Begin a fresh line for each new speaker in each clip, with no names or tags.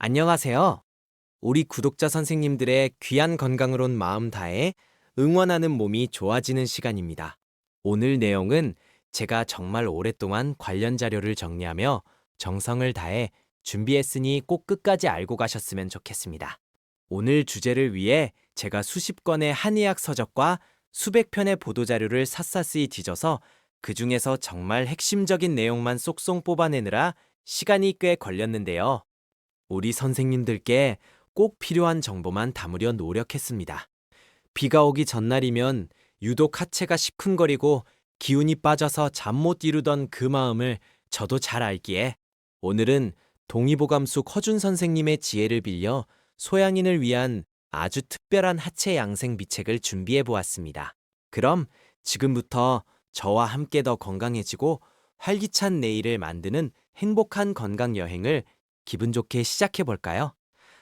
안녕하세요. 우리 구독자 선생님들의 귀한 건강으론 마음 다해 응원하는 몸이 좋아지는 시간입니다. 오늘 내용은 제가 정말 오랫동안 관련 자료를 정리하며 정성을 다해 준비했으니 꼭 끝까지 알고 가셨으면 좋겠습니다. 오늘 주제를 위해 제가 수십 권의 한의학 서적과 수백 편의 보도자료를 샅샅이 뒤져서 그 중에서 정말 핵심적인 내용만 쏙쏙 뽑아내느라 시간이 꽤 걸렸는데요. 우리 선생님들께 꼭 필요한 정보만 담으려 노력했습니다. 비가 오기 전날이면 유독 하체가 시큰거리고 기운이 빠져서 잠 못 이루던 그 마음을 저도 잘 알기에 오늘은 동의보감숙 허준 선생님의 지혜를 빌려 소양인을 위한 아주 특별한 하체 양생 비책을 준비해 보았습니다. 그럼 지금부터 저와 함께 더 건강해지고 활기찬 내일을 만드는 행복한 건강 여행을 기분 좋게 시작해 볼까요?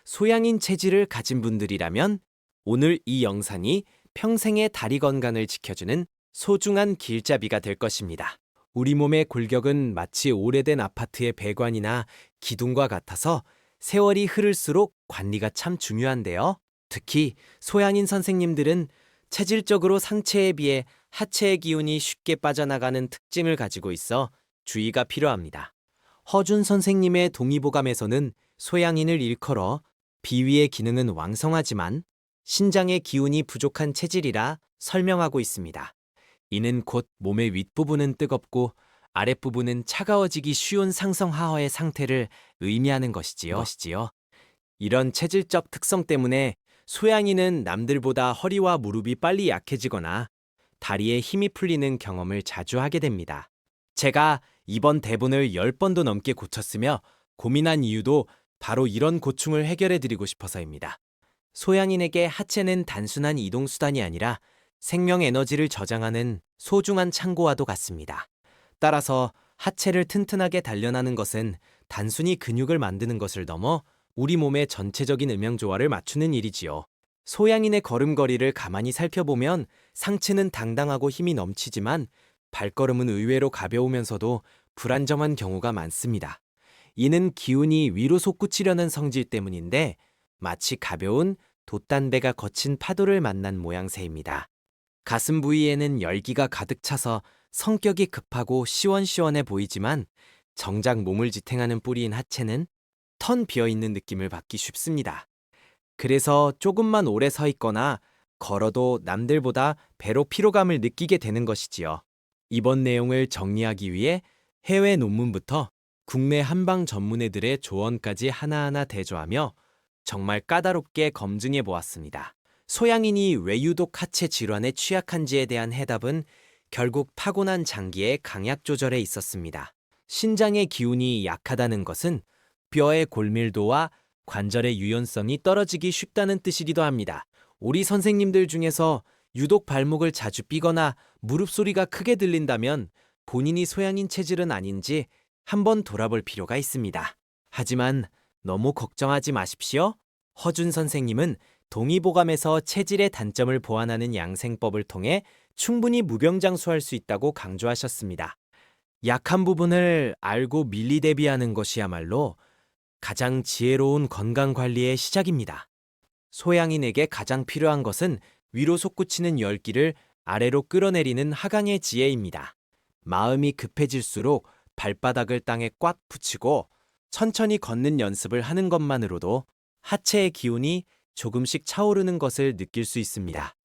소양인 체질을 가진 분들이라면 오늘 이 영상이 평생의 다리 건강을 지켜주는 소중한 길잡이가 될 것입니다. 우리 몸의 골격은 마치 오래된 아파트의 배관이나 기둥과 같아서 세월이 흐를수록 관리가 참 중요한데요. 특히 소양인 선생님들은 체질적으로 상체에 비해 하체의 기운이 쉽게 빠져나가는 특징을 가지고 있어 주의가 필요합니다. 허준 선생님의 동의보감에서는 소양인을 일컬어 비위의 기능은 왕성하지만 신장의 기운이 부족한 체질이라 설명하고 있습니다. 이는 곧 몸의 윗부분은 뜨겁고 아랫부분은 차가워지기 쉬운 상성하어의 상태를 의미하는 것이지요. 이런 체질적 특성 때문에 소양인은 남들보다 허리와 무릎이 빨리 약해지거나 다리에 힘이 풀리는 경험을 자주 하게 됩니다. 제가 이번 대본을 10번도 넘게 고쳤으며 고민한 이유도 바로 이런 고충을 해결해 드리고 싶어서입니다. 소양인에게 하체는 단순한 이동수단이 아니라 생명 에너지를 저장하는 소중한 창고와도 같습니다. 따라서 하체를 튼튼하게 단련하는 것은 단순히 근육을 만드는 것을 넘어 우리 몸의 전체적인 음영조화를 맞추는 일이지요. 소양인의 걸음걸이를 가만히 살펴보면 상체는 당당하고 힘이 넘치지만 발걸음은 의외로 가벼우면서도 불안정한 경우가 많습니다. 이는 기운이 위로 솟구치려는 성질 때문인데 마치 가벼운 돛단배가 거친 파도를 만난 모양새입니다. 가슴 부위에는 열기가 가득 차서 성격이 급하고 시원시원해 보이지만 정작 몸을 지탱하는 뿌리인 하체는 턴 비어있는 느낌을 받기 쉽습니다. 그래서 조금만 오래 서 있거나 걸어도 남들보다 배로 피로감을 느끼게 되는 것이지요. 이번 내용을 정리하기 위해 해외 논문부터 국내 한방 전문의들의 조언까지 하나하나 대조하며 정말 까다롭게 검증해 보았습니다. 소양인이 왜 유독 하체 질환에 취약한지에 대한 해답은 결국 타고난 장기의 강약 조절에 있었습니다. 신장의 기운이 약하다는 것은 뼈의 골밀도와 관절의 유연성이 떨어지기 쉽다는 뜻이기도 합니다. 우리 선생님들 중에서 유독 발목을 자주 삐거나 무릎 소리가 크게 들린다면 본인이 소양인 체질은 아닌지 한번 돌아볼 필요가 있습니다. 하지만 너무 걱정하지 마십시오. 허준 선생님은 동의보감에서 체질의 단점을 보완하는 양생법을 통해 충분히 무병장수할 수 있다고 강조하셨습니다. 약한 부분을 알고 밀리 대비하는 것이야말로 가장 지혜로운 건강관리의 시작입니다. 소양인에게 가장 필요한 것은 위로 솟구치는 열기를 아래로 끌어내리는 하강의 지혜입니다. 마음이 급해질수록 발바닥을 땅에 꽉 붙이고 천천히 걷는 연습을 하는 것만으로도 하체의 기운이 조금씩 차오르는 것을 느낄 수 있습니다.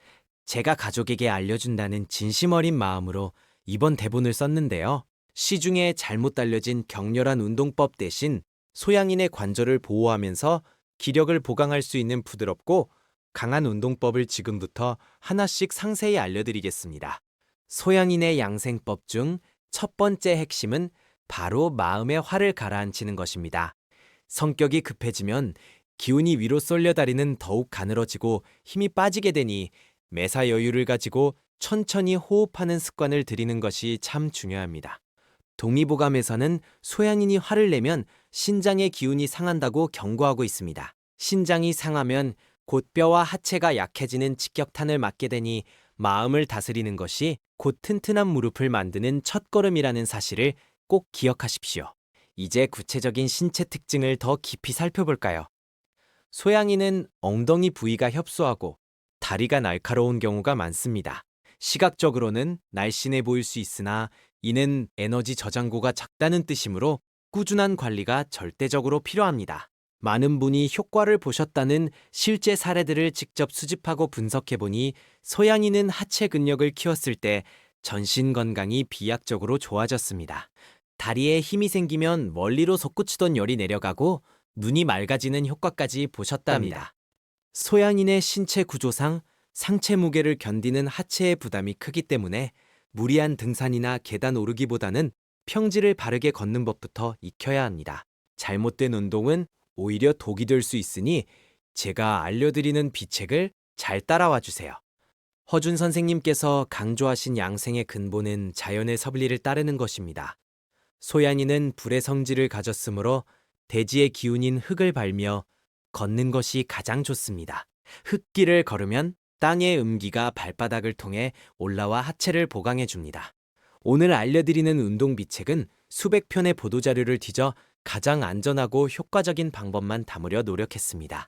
제가 가족에게 알려준다는 진심 어린 마음으로 이번 대본을 썼는데요. 시중에 잘못 알려진 격렬한 운동법 대신 소양인의 관절을 보호하면서 기력을 보강할 수 있는 부드럽고 강한 운동법을 지금부터 하나씩 상세히 알려드리겠습니다. 소양인의 양생법 중 첫 번째 핵심은 바로 마음의 화를 가라앉히는 것입니다. 성격이 급해지면 기운이 위로 쏠려다리는 더욱 가늘어지고 힘이 빠지게 되니 매사 여유를 가지고 천천히 호흡하는 습관을 들이는 것이 참 중요합니다. 동의보감에서는 소양인이 화를 내면 신장의 기운이 상한다고 경고하고 있습니다. 신장이 상하면 곧 뼈와 하체가 약해지는 직격탄을 맞게 되니 마음을 다스리는 것이 곧 튼튼한 무릎을 만드는 첫걸음이라는 사실을 꼭 기억하십시오. 이제 구체적인 신체 특징을 더 깊이 살펴볼까요? 소양이는 엉덩이 부위가 협소하고 다리가 날카로운 경우가 많습니다. 시각적으로는 날씬해 보일 수 있으나 이는 에너지 저장고가 작다는 뜻이므로 꾸준한 관리가 절대적으로 필요합니다. 많은 분이 효과를 보셨다는 실제 사례들을 직접 수집하고 분석해보니 소양이는 하체 근력을 키웠을 때 전신 건강이 비약적으로 좋아졌습니다. 다리에 힘이 생기면 멀리로 솟구치던 열이 내려가고 눈이 맑아지는 효과까지 보셨답니다. 소양인의 신체 구조상 상체 무게를 견디는 하체의 부담이 크기 때문에 무리한 등산이나 계단 오르기보다는 평지를 바르게 걷는 법부터 익혀야 합니다. 잘못된 운동은 오히려 독이 될 수 있으니 제가 알려드리는 비책을 잘 따라와 주세요. 허준 선생님께서 강조하신 양생의 근본은 자연의 섭리를 따르는 것입니다. 소양이는 불의 성질을 가졌으므로 대지의 기운인 흙을 밟며 걷는 것이 가장 좋습니다. 흙길을 걸으면 땅의 음기가 발바닥을 통해 올라와 하체를 보강해 줍니다. 오늘 알려드리는 운동 비책은 수백 편의 보도자료를 뒤져 가장 안전하고 효과적인 방법만 담으려 노력했습니다.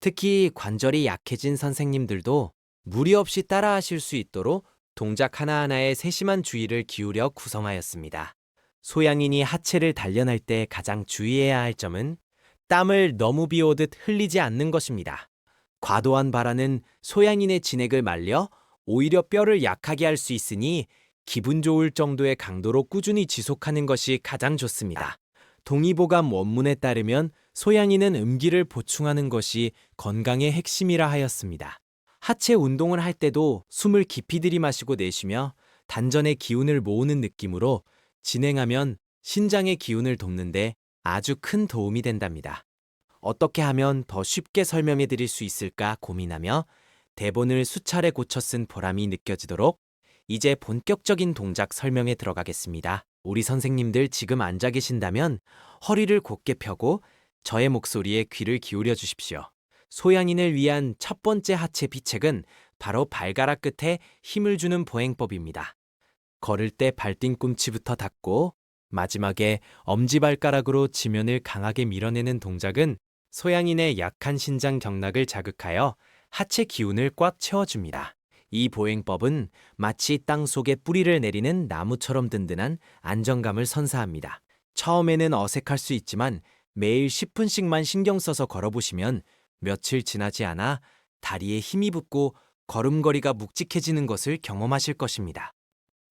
특히 관절이 약해진 선생님들도 무리 없이 따라하실 수 있도록 동작 하나하나에 세심한 주의를 기울여 구성하였습니다. 소양인이 하체를 단련할 때 가장 주의해야 할 점은 땀을 너무 비오듯 흘리지 않는 것입니다. 과도한 발화는 소양인의 진액을 말려 오히려 뼈를 약하게 할 수 있으니 기분 좋을 정도의 강도로 꾸준히 지속하는 것이 가장 좋습니다. 동의보감 원문에 따르면 소양인은 음기를 보충하는 것이 건강의 핵심이라 하였습니다. 하체 운동을 할 때도 숨을 깊이 들이마시고 내쉬며 단전의 기운을 모으는 느낌으로 진행하면 신장의 기운을 돕는데 아주 큰 도움이 된답니다. 어떻게 하면 더 쉽게 설명해 드릴 수 있을까 고민하며 대본을 수차례 고쳐 쓴 보람이 느껴지도록 이제 본격적인 동작 설명에 들어가겠습니다. 우리 선생님들 지금 앉아 계신다면 허리를 곧게 펴고 저의 목소리에 귀를 기울여 주십시오. 소양인을 위한 첫 번째 하체 비책은 바로 발가락 끝에 힘을 주는 보행법입니다. 걸을 때 발뒤꿈치부터 닿고 마지막에 엄지발가락으로 지면을 강하게 밀어내는 동작은 소양인의 약한 신장 경락을 자극하여 하체 기운을 꽉 채워줍니다. 이 보행법은 마치 땅 속에 뿌리를 내리는 나무처럼 든든한 안정감을 선사합니다. 처음에는 어색할 수 있지만 매일 10분씩만 신경 써서 걸어보시면 며칠 지나지 않아 다리에 힘이 붙고 걸음걸이가 묵직해지는 것을 경험하실 것입니다.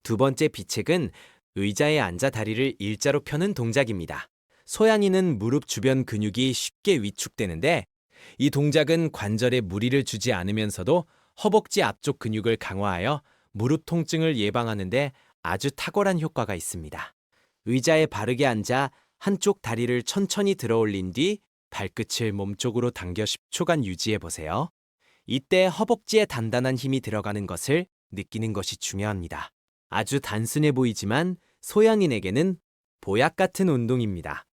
두 번째 비책은 의자에 앉아 다리를 일자로 펴는 동작입니다. 소양이는 무릎 주변 근육이 쉽게 위축되는데 이 동작은 관절에 무리를 주지 않으면서도 허벅지 앞쪽 근육을 강화하여 무릎 통증을 예방하는 데 아주 탁월한 효과가 있습니다. 의자에 바르게 앉아 한쪽 다리를 천천히 들어 올린 뒤 발끝을 몸쪽으로 당겨 10초간 유지해 보세요. 이때 허벅지에 단단한 힘이 들어가는 것을 느끼는 것이 중요합니다. 아주 단순해 보이지만 소양인에게는 보약 같은 운동입니다.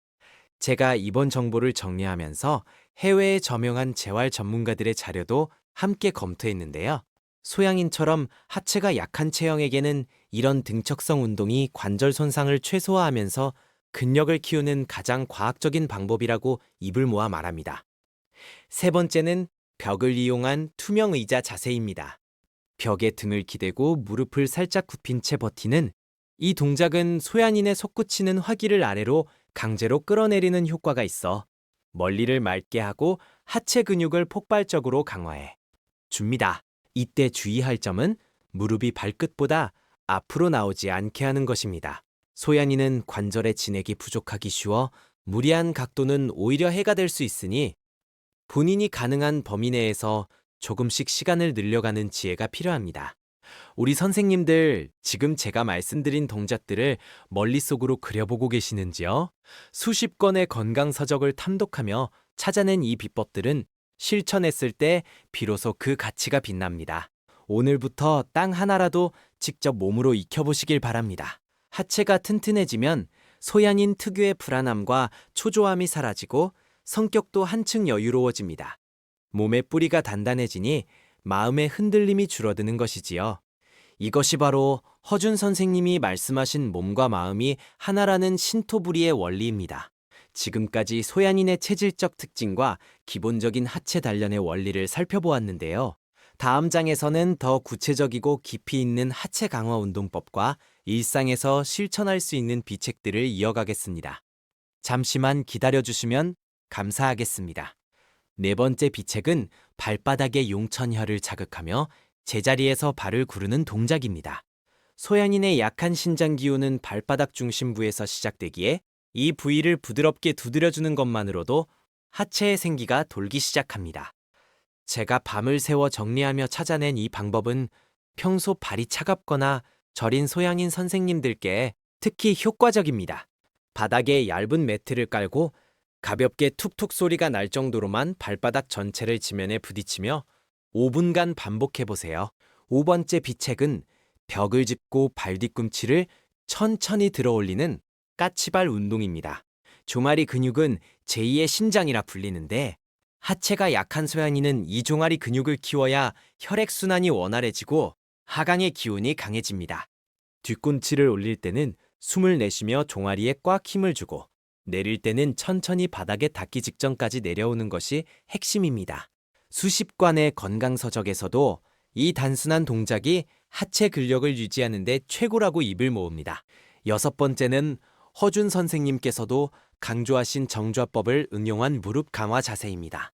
제가 이번 정보를 정리하면서 해외에 저명한 재활 전문가들의 자료도 함께 검토했는데요. 소양인처럼 하체가 약한 체형에게는 이런 등척성 운동이 관절 손상을 최소화하면서 근력을 키우는 가장 과학적인 방법이라고 입을 모아 말합니다. 세 번째는 벽을 이용한 투명 의자 자세입니다. 벽에 등을 기대고 무릎을 살짝 굽힌 채 버티는 이 동작은 소양인의 솟구치는 화기를 아래로 강제로 끌어내리는 효과가 있어 멀리를 맑게 하고 하체 근육을 폭발적으로 강화해 줍니다. 이때 주의할 점은 무릎이 발끝보다 앞으로 나오지 않게 하는 것입니다. 소양인은 관절의 진액이 부족하기 쉬워 무리한 각도는 오히려 해가 될 수 있으니 본인이 가능한 범위 내에서 조금씩 시간을 늘려가는 지혜가 필요합니다. 우리 선생님들, 지금 제가 말씀드린 동작들을 머릿속으로 그려보고 계시는지요? 수십 건의 건강 서적을 탐독하며 찾아낸 이 비법들은 실천했을 때 비로소 그 가치가 빛납니다. 오늘부터 땅 하나라도 직접 몸으로 익혀보시길 바랍니다. 하체가 튼튼해지면 소양인 특유의 불안함과 초조함이 사라지고 성격도 한층 여유로워집니다. 몸의 뿌리가 단단해지니 마음의 흔들림이 줄어드는 것이지요. 이것이 바로 허준 선생님이 말씀하신 몸과 마음이 하나라는 신토부리의 원리입니다. 지금까지 소양인의 체질적 특징과 기본적인 하체 단련의 원리를 살펴보았는데요. 다음 장에서는 더 구체적이고 깊이 있는 하체 강화 운동법과 일상에서 실천할 수 있는 비책들을 이어가겠습니다. 잠시만 기다려주시면 감사하겠습니다. 네 번째 비책은 발바닥의 용천혈을 자극하며 제자리에서 발을 구르는 동작입니다. 소양인의 약한 신장 기운은 발바닥 중심부에서 시작되기에 이 부위를 부드럽게 두드려주는 것만으로도 하체의 생기가 돌기 시작합니다. 제가 밤을 새워 정리하며 찾아낸 이 방법은 평소 발이 차갑거나 저린 소양인 선생님들께 특히 효과적입니다. 바닥에 얇은 매트를 깔고 가볍게 툭툭 소리가 날 정도로만 발바닥 전체를 지면에 부딪히며 5분간 반복해보세요. 5번째 비책은 벽을 짚고 발 뒤꿈치를 천천히 들어 올리는 까치발 운동입니다. 종아리 근육은 제2의 심장이라 불리는데 하체가 약한 소양인은 이 종아리 근육을 키워야 혈액순환이 원활해지고 하강의 기운이 강해집니다. 뒤꿈치를 올릴 때는 숨을 내쉬며 종아리에 꽉 힘을 주고 내릴 때는 천천히 바닥에 닿기 직전까지 내려오는 것이 핵심입니다. 수십 관의 건강서적에서도 이 단순한 동작이 하체 근력을 유지하는 데 최고라고 입을 모읍니다. 여섯 번째는 허준 선생님께서도 강조하신 정좌법을 응용한 무릎 강화 자세입니다.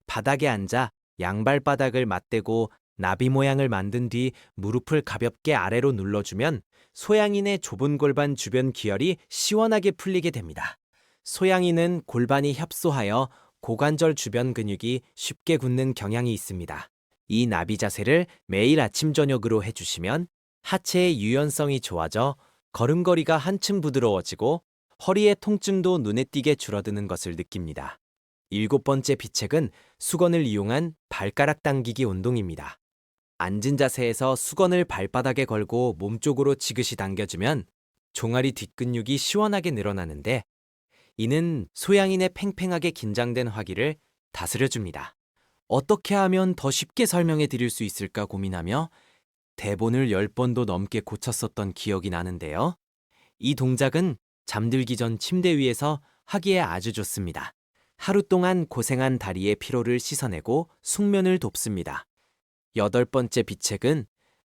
바닥에 앉아 양발바닥을 맞대고 나비 모양을 만든 뒤 무릎을 가볍게 아래로 눌러주면 소양인의 좁은 골반 주변 기혈이 시원하게 풀리게 됩니다. 소양인은 골반이 협소하여 고관절 주변 근육이 쉽게 굳는 경향이 있습니다. 이 나비 자세를 매일 아침 저녁으로 해주시면 하체의 유연성이 좋아져 걸음걸이가 한층 부드러워지고 허리의 통증도 눈에 띄게 줄어드는 것을 느낍니다. 일곱 번째 비책은 수건을 이용한 발가락 당기기 운동입니다. 앉은 자세에서 수건을 발바닥에 걸고 몸쪽으로 지그시 당겨주면 종아리 뒷근육이 시원하게 늘어나는데 이는 소양인의 팽팽하게 긴장된 화기를 다스려줍니다. 어떻게 하면 더 쉽게 설명해 드릴 수 있을까 고민하며 대본을 10번도 넘게 고쳤었던 기억이 나는데요. 이 동작은 잠들기 전 침대 위에서 하기에 아주 좋습니다. 하루 동안 고생한 다리의 피로를 씻어내고 숙면을 돕습니다. 여덟 번째 비책은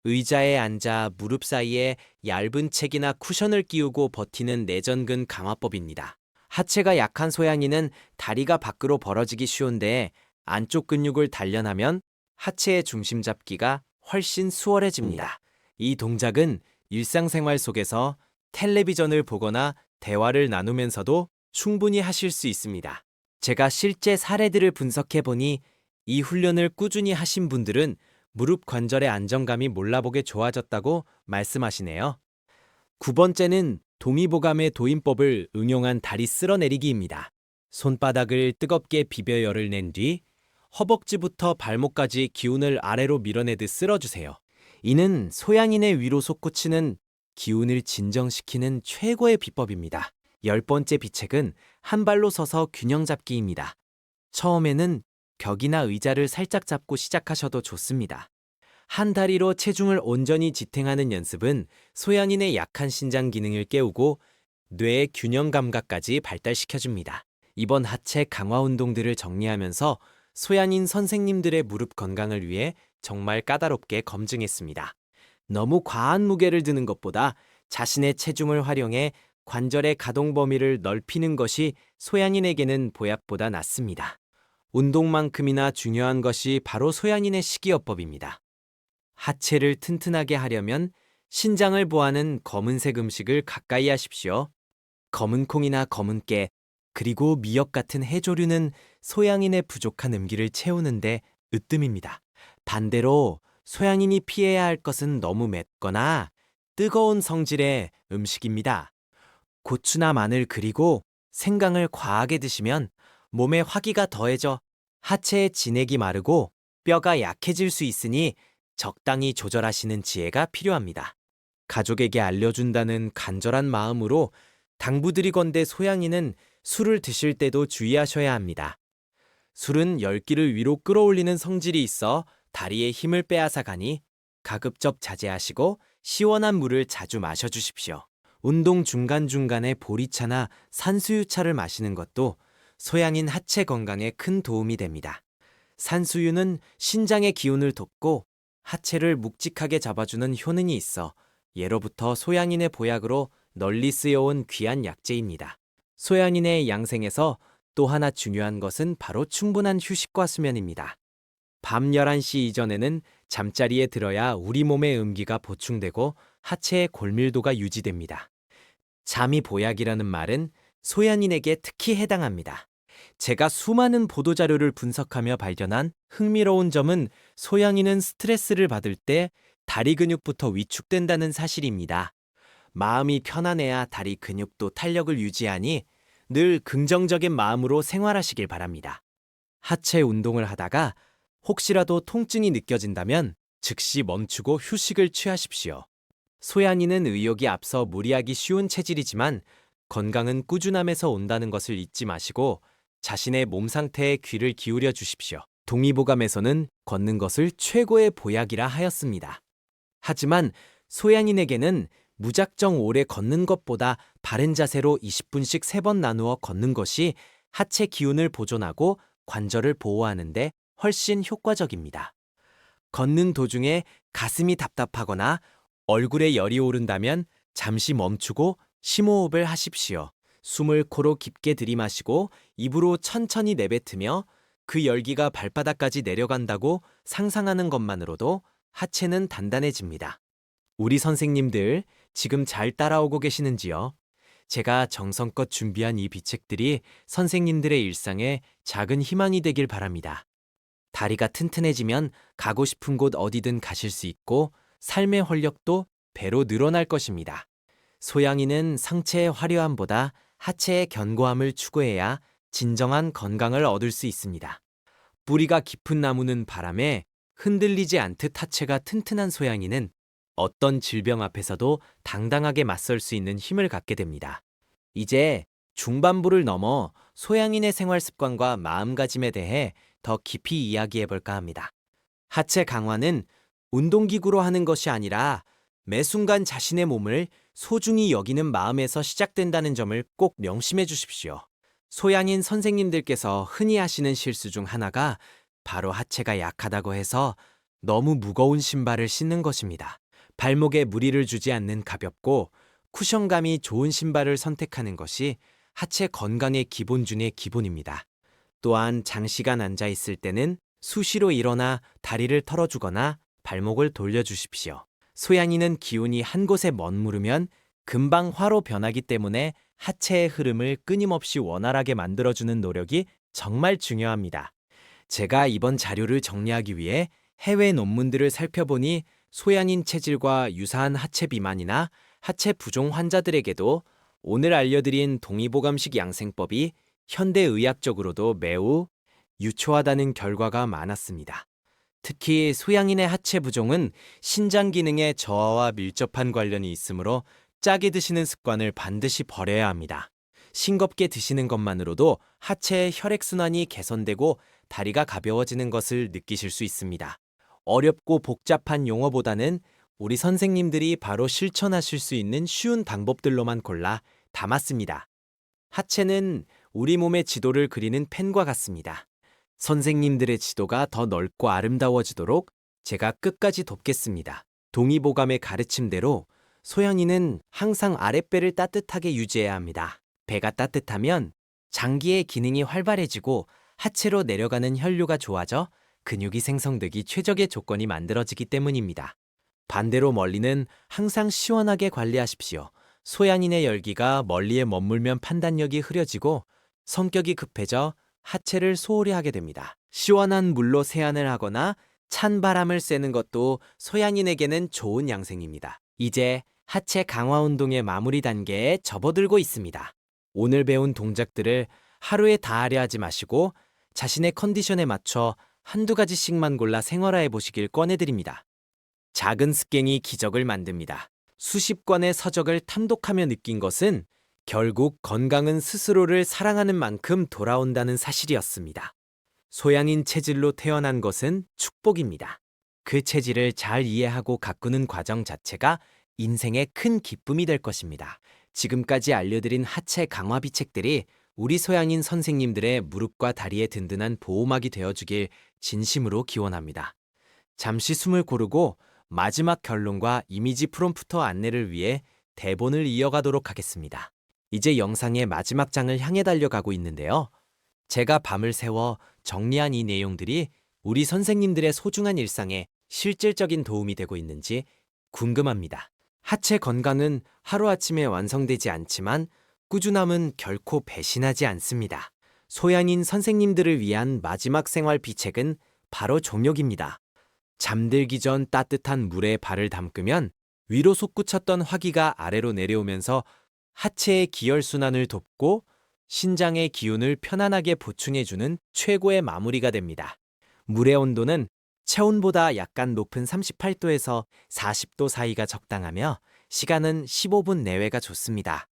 의자에 앉아 무릎 사이에 얇은 책이나 쿠션을 끼우고 버티는 내전근 강화법입니다. 하체가 약한 소양인은 다리가 밖으로 벌어지기 쉬운데 안쪽 근육을 단련하면 하체의 중심 잡기가 훨씬 수월해집니다. 이 동작은 일상생활 속에서 텔레비전을 보거나 대화를 나누면서도 충분히 하실 수 있습니다. 제가 실제 사례들을 분석해 보니 이 훈련을 꾸준히 하신 분들은 무릎 관절의 안정감이 몰라보게 좋아졌다고 말씀하시네요. 9번째는 동의보감의 도인법을 응용한 다리 쓸어내리기입니다. 손바닥을 뜨겁게 비벼 열을 낸 뒤 허벅지부터 발목까지 기운을 아래로 밀어내듯 쓸어주세요. 이는 소양인의 위로 솟구치는 기운을 진정시키는 최고의 비법입니다. 10번째 비책은 한 발로 서서 균형 잡기입니다. 처음에는 벽이나 의자를 살짝 잡고 시작하셔도 좋습니다. 한 다리로 체중을 온전히 지탱하는 연습은 소양인의 약한 신장 기능을 깨우고 뇌의 균형 감각까지 발달시켜줍니다. 이번 하체 강화 운동들을 정리하면서 소양인 선생님들의 무릎 건강을 위해 정말 까다롭게 검증했습니다. 너무 과한 무게를 드는 것보다 자신의 체중을 활용해 관절의 가동 범위를 넓히는 것이 소양인에게는 보약보다 낫습니다. 운동만큼이나 중요한 것이 바로 소양인의 식이요법입니다. 하체를 튼튼하게 하려면 신장을 보하는 검은색 음식을 가까이 하십시오. 검은 콩이나 검은 깨, 그리고 미역 같은 해조류는 소양인의 부족한 음기를 채우는데 으뜸입니다. 반대로 소양인이 피해야 할 것은 너무 맵거나 뜨거운 성질의 음식입니다. 고추나 마늘 그리고 생강을 과하게 드시면 몸에 화기가 더해져 하체의 진액이 마르고 뼈가 약해질 수 있으니 적당히 조절하시는 지혜가 필요합니다. 가족에게 알려준다는 간절한 마음으로 당부드리건대 소양인은 술을 드실 때도 주의하셔야 합니다. 술은 열기를 위로 끌어올리는 성질이 있어 다리에 힘을 빼앗아 가니 가급적 자제하시고 시원한 물을 자주 마셔주십시오. 운동 중간중간에 보리차나 산수유차를 마시는 것도 소양인 하체 건강에 큰 도움이 됩니다. 산수유는 신장의 기운을 돋고 하체를 묵직하게 잡아주는 효능이 있어 예로부터 소양인의 보약으로 널리 쓰여온 귀한 약재입니다. 소양인의 양생에서 또 하나 중요한 것은 바로 충분한 휴식과 수면입니다. 밤 11시 이전에는 잠자리에 들어야 우리 몸의 음기가 보충되고 하체의 골밀도가 유지됩니다. 잠이 보약이라는 말은 소양인에게 특히 해당합니다. 제가 수많은 보도자료를 분석하며 발견한 흥미로운 점은 소양인은 스트레스를 받을 때 다리 근육부터 위축된다는 사실입니다. 마음이 편안해야 다리 근육도 탄력을 유지하니 늘 긍정적인 마음으로 생활하시길 바랍니다. 하체 운동을 하다가 혹시라도 통증이 느껴진다면 즉시 멈추고 휴식을 취하십시오. 소양인은 의욕이 앞서 무리하기 쉬운 체질이지만 건강은 꾸준함에서 온다는 것을 잊지 마시고 자신의 몸 상태에 귀를 기울여 주십시오. 동의보감에서는 걷는 것을 최고의 보약이라 하였습니다. 하지만 소양인에게는 무작정 오래 걷는 것보다 바른 자세로 20분씩 3번 나누어 걷는 것이 하체 기운을 보존하고 관절을 보호하는데 훨씬 효과적입니다. 걷는 도중에 가슴이 답답하거나 얼굴에 열이 오른다면 잠시 멈추고 심호흡을 하십시오. 숨을 코로 깊게 들이마시고 입으로 천천히 내뱉으며 그 열기가 발바닥까지 내려간다고 상상하는 것만으로도 하체는 단단해집니다. 우리 선생님들 지금 잘 따라오고 계시는지요? 제가 정성껏 준비한 이 비책들이 선생님들의 일상에 작은 희망이 되길 바랍니다. 다리가 튼튼해지면 가고 싶은 곳 어디든 가실 수 있고 삶의 활력도 배로 늘어날 것입니다. 소양인은 상체의 화려함보다 하체의 견고함을 추구해야 진정한 건강을 얻을 수 있습니다. 뿌리가 깊은 나무는 바람에 흔들리지 않듯 하체가 튼튼한 소양인은 어떤 질병 앞에서도 당당하게 맞설 수 있는 힘을 갖게 됩니다. 이제 중반부를 넘어 소양인의 생활 습관과 마음가짐에 대해 더 깊이 이야기해 볼까 합니다. 하체 강화는 운동기구로 하는 것이 아니라 매 순간 자신의 몸을 소중히 여기는 마음에서 시작된다는 점을 꼭 명심해 주십시오. 소양인 선생님들께서 흔히 하시는 실수 중 하나가 바로 하체가 약하다고 해서 너무 무거운 신발을 신는 것입니다. 발목에 무리를 주지 않는 가볍고 쿠션감이 좋은 신발을 선택하는 것이 하체 건강의 기본 중의 기본입니다. 또한 장시간 앉아 있을 때는 수시로 일어나 다리를 털어주거나 발목을 돌려주십시오. 소양인은 기운이 한 곳에 머무르면 금방 화로 변하기 때문에 하체의 흐름을 끊임없이 원활하게 만들어주는 노력이 정말 중요합니다. 제가 이번 자료를 정리하기 위해 해외 논문들을 살펴보니 소양인 체질과 유사한 하체 비만이나 하체 부종 환자들에게도 오늘 알려드린 동의보감식 양생법이 현대의학적으로도 매우 유효하다는 결과가 많았습니다. 특히 소양인의 하체 부종은 신장 기능의 저하와 밀접한 관련이 있으므로 짜게 드시는 습관을 반드시 버려야 합니다. 싱겁게 드시는 것만으로도 하체의 혈액순환이 개선되고 다리가 가벼워지는 것을 느끼실 수 있습니다. 어렵고 복잡한 용어보다는 우리 선생님들이 바로 실천하실 수 있는 쉬운 방법들로만 골라 담았습니다. 하체는 우리 몸의 지도를 그리는 펜과 같습니다. 선생님들의 지도가 더 넓고 아름다워지도록 제가 끝까지 돕겠습니다. 동의보감의 가르침대로 소양인은 항상 아랫배를 따뜻하게 유지해야 합니다. 배가 따뜻하면 장기의 기능이 활발해지고 하체로 내려가는 혈류가 좋아져 근육이 생성되기 최적의 조건이 만들어지기 때문입니다. 반대로 멀리는 항상 시원하게 관리하십시오. 소양인의 열기가 멀리에 머물면 판단력이 흐려지고 성격이 급해져 하체를 소홀히 하게 됩니다. 시원한 물로 세안을 하거나 찬 바람을 쐬는 것도 소양인에게는 좋은 양생입니다. 이제 하체 강화 운동의 마무리 단계에 접어들고 있습니다. 오늘 배운 동작들을 하루에 다 하려 하지 마시고 자신의 컨디션에 맞춰 한두 가지씩만 골라 생활화해 보시길 권해드립니다. 작은 습관이 기적을 만듭니다. 수십 권의 서적을 탐독하며 느낀 것은 결국 건강은 스스로를 사랑하는 만큼 돌아온다는 사실이었습니다. 소양인 체질로 태어난 것은 축복입니다. 그 체질을 잘 이해하고 가꾸는 과정 자체가 인생의 큰 기쁨이 될 것입니다. 지금까지 알려드린 하체 강화 비책들이 우리 소양인 선생님들의 무릎과 다리에 든든한 보호막이 되어주길 진심으로 기원합니다. 잠시 숨을 고르고 마지막 결론과 이미지 프롬프터 안내를 위해 대본을 이어가도록 하겠습니다. 이제 영상의 마지막 장을 향해 달려가고 있는데요. 제가 밤을 새워 정리한 이 내용들이 우리 선생님들의 소중한 일상에 실질적인 도움이 되고 있는지 궁금합니다. 하체 건강은 하루아침에 완성되지 않지만 꾸준함은 결코 배신하지 않습니다. 소양인 선생님들을 위한 마지막 생활 비책은 바로 종욕입니다. 잠들기 전 따뜻한 물에 발을 담그면 위로 솟구쳤던 화기가 아래로 내려오면서 하체의 기혈순환을 돕고 신장의 기운을 편안하게 보충해주는 최고의 마무리가 됩니다. 물의 온도는 체온보다 약간 높은 38도에서 40도 사이가 적당하며 시간은 15분 내외가 좋습니다.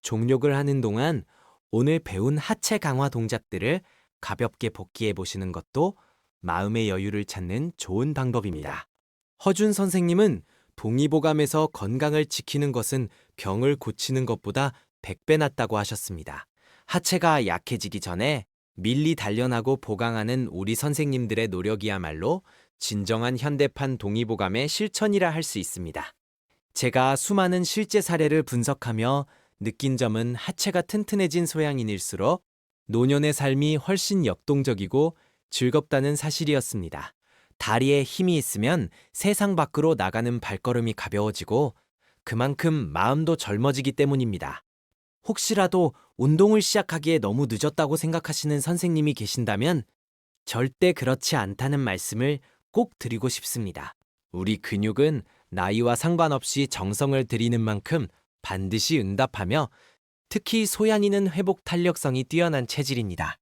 종욕을 하는 동안 오늘 배운 하체 강화 동작들을 가볍게 복기해 보시는 것도 마음의 여유를 찾는 좋은 방법입니다. 허준 선생님은 동의보감에서 건강을 지키는 것은 병을 고치는 것보다 100배 낫다고 하셨습니다. 하체가 약해지기 전에 밀리 단련하고 보강하는 우리 선생님들의 노력이야말로 진정한 현대판 동의보감의 실천이라 할 수 있습니다. 제가 수많은 실제 사례를 분석하며 느낀 점은 하체가 튼튼해진 소양인일수록 노년의 삶이 훨씬 역동적이고 즐겁다는 사실이었습니다. 다리에 힘이 있으면 세상 밖으로 나가는 발걸음이 가벼워지고 그만큼 마음도 젊어지기 때문입니다. 혹시라도 운동을 시작하기에 너무 늦었다고 생각하시는 선생님이 계신다면 절대 그렇지 않다는 말씀을 꼭 드리고 싶습니다. 우리 근육은 나이와 상관없이 정성을 들이는 만큼 반드시 응답하며 특히 소양인은 회복 탄력성이 뛰어난 체질입니다.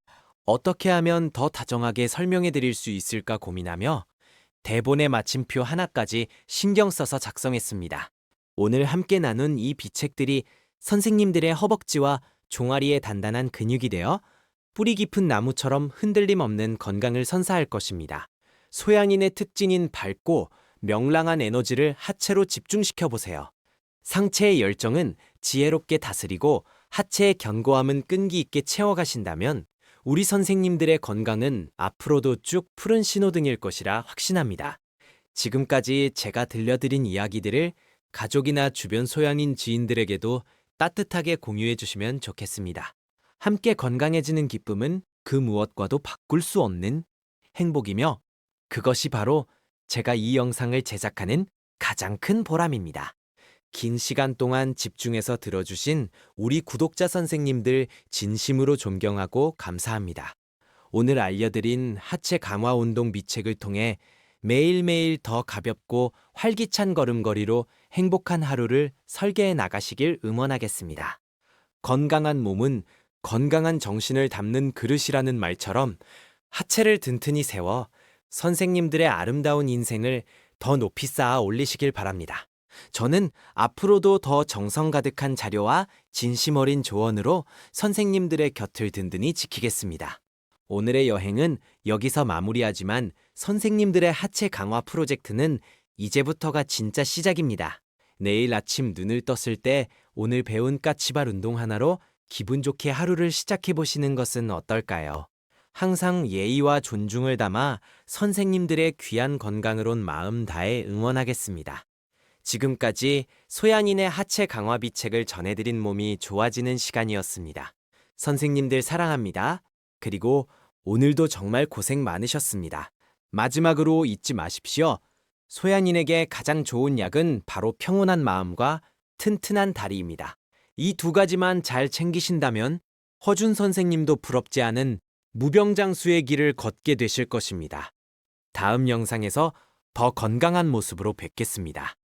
어떻게 하면 더 다정하게 설명해 드릴 수 있을까 고민하며 대본의 마침표 하나까지 신경 써서 작성했습니다. 오늘 함께 나눈 이 비책들이 선생님들의 허벅지와 종아리에 단단한 근육이 되어 뿌리 깊은 나무처럼 흔들림 없는 건강을 선사할 것입니다. 소양인의 특징인 밝고 명랑한 에너지를 하체로 집중시켜 보세요. 상체의 열정은 지혜롭게 다스리고 하체의 견고함은 끈기 있게 채워가신다면 우리 선생님들의 건강은 앞으로도 쭉 푸른 신호등일 것이라 확신합니다. 지금까지 제가 들려드린 이야기들을 가족이나 주변 소양인 지인들에게도 따뜻하게 공유해 주시면 좋겠습니다. 함께 건강해지는 기쁨은 그 무엇과도 바꿀 수 없는 행복이며 그것이 바로 제가 이 영상을 제작하는 가장 큰 보람입니다. 긴 시간 동안 집중해서 들어주신 우리 구독자 선생님들 진심으로 존경하고 감사합니다. 오늘 알려드린 하체 강화 운동 비책을 통해 매일매일 더 가볍고 활기찬 걸음걸이로 행복한 하루를 설계해 나가시길 응원하겠습니다. 건강한 몸은 건강한 정신을 담는 그릇이라는 말처럼 하체를 든든히 세워 선생님들의 아름다운 인생을 더 높이 쌓아 올리시길 바랍니다. 저는 앞으로도 더 정성 가득한 자료와 진심 어린 조언으로 선생님들의 곁을 든든히 지키겠습니다. 오늘의 여행은 여기서 마무리하지만 선생님들의 하체 강화 프로젝트는 이제부터가 진짜 시작입니다. 내일 아침 눈을 떴을 때 오늘 배운 까치발 운동 하나로 기분 좋게 하루를 시작해 보시는 것은 어떨까요? 항상 예의와 존중을 담아 선생님들의 귀한 건강을 온 마음 다해 응원하겠습니다. 지금까지 소양인의 하체 강화 비책을 전해드린 몸이 좋아지는 시간이었습니다. 선생님들 사랑합니다. 그리고 오늘도 정말 고생 많으셨습니다. 마지막으로 잊지 마십시오. 소양인에게 가장 좋은 약은 바로 평온한 마음과 튼튼한 다리입니다. 이 두 가지만 잘 챙기신다면 허준 선생님도 부럽지 않은 무병장수의 길을 걷게 되실 것입니다. 다음 영상에서 더 건강한 모습으로 뵙겠습니다.